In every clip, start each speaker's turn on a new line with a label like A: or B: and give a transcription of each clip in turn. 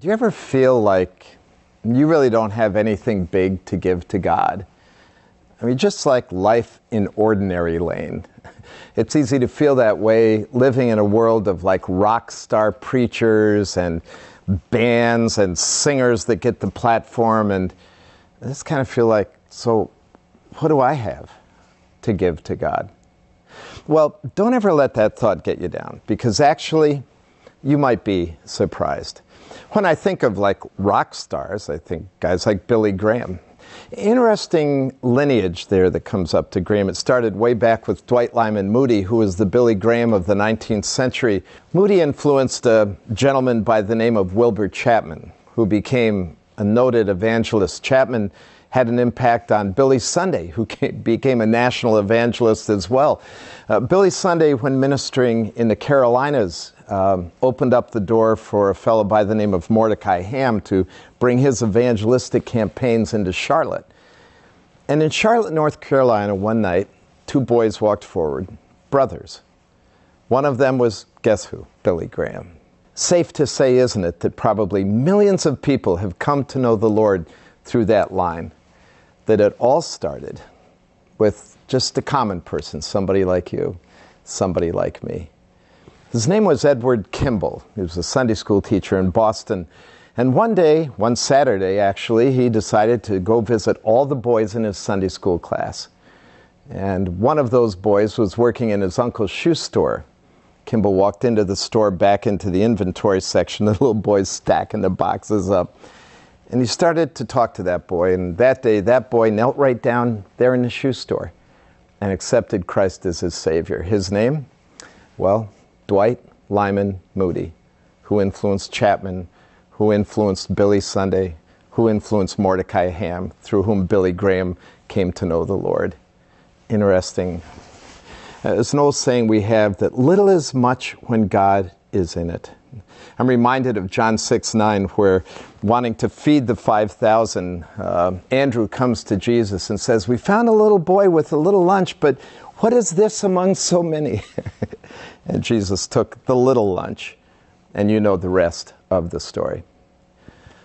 A: Do you ever feel like you really don't have anything big to give to God? I mean, just like life in ordinary lane. It's easy to feel that way living in a world of like rock star preachers and bands and singers that get the platform, and I just kind of feel like, so what do I have to give to God? Well, don't ever let that thought get you down, because actually you might be surprised. When I think of like rock stars, I think guys like Billy Graham. Interesting lineage there that comes up to Graham. It started way back with Dwight Lyman Moody, who was the Billy Graham of the 19th century. Moody influenced a gentleman by the name of Wilbur Chapman, who became a noted evangelist. Chapman had an impact on Billy Sunday, who became a national evangelist as well. Billy Sunday, when ministering in the Carolinas, opened up the door for a fellow by the name of Mordecai Ham to bring his evangelistic campaigns into Charlotte. And in Charlotte, North Carolina, one night, two boys walked forward, brothers. One of them was, guess who? Billy Graham. Safe to say, isn't it, that probably millions of people have come to know the Lord through that line, that it all started with just a common person, somebody like you, somebody like me. His name was Edward Kimball. He was a Sunday school teacher in Boston. And one day, one Saturday actually, he decided to go visit all the boys in his Sunday school class. And one of those boys was working in his uncle's shoe store. Kimball walked into the store, back into the inventory section, the little boy's stacking the boxes up. And he started to talk to that boy. And that day, that boy knelt right down there in the shoe store and accepted Christ as his Savior. His name? Well, Dwight Lyman Moody, who influenced Chapman, who influenced Billy Sunday, who influenced Mordecai Ham, through whom Billy Graham came to know the Lord. Interesting. There's an old saying we have that little is much when God is in it. I'm reminded of John 6:9, where, wanting to feed the 5,000, Andrew comes to Jesus and says, "We found a little boy with a little lunch, but what is this among so many?" And Jesus took the little lunch, and you know the rest of the story.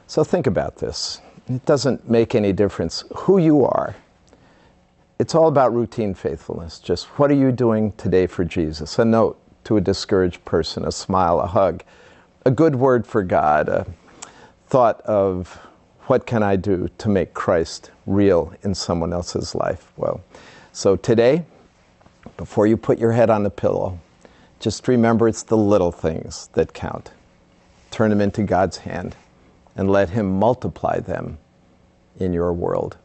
A: So think about this. It doesn't make any difference who you are. It's all about routine faithfulness. Just what are you doing today for Jesus? A note to a discouraged person, a smile, a hug, a good word for God, a thought of what can I do to make Christ real in someone else's life. Well, so today, before you put your head on the pillow, just remember it's the little things that count. Turn them into God's hand and let Him multiply them in your world.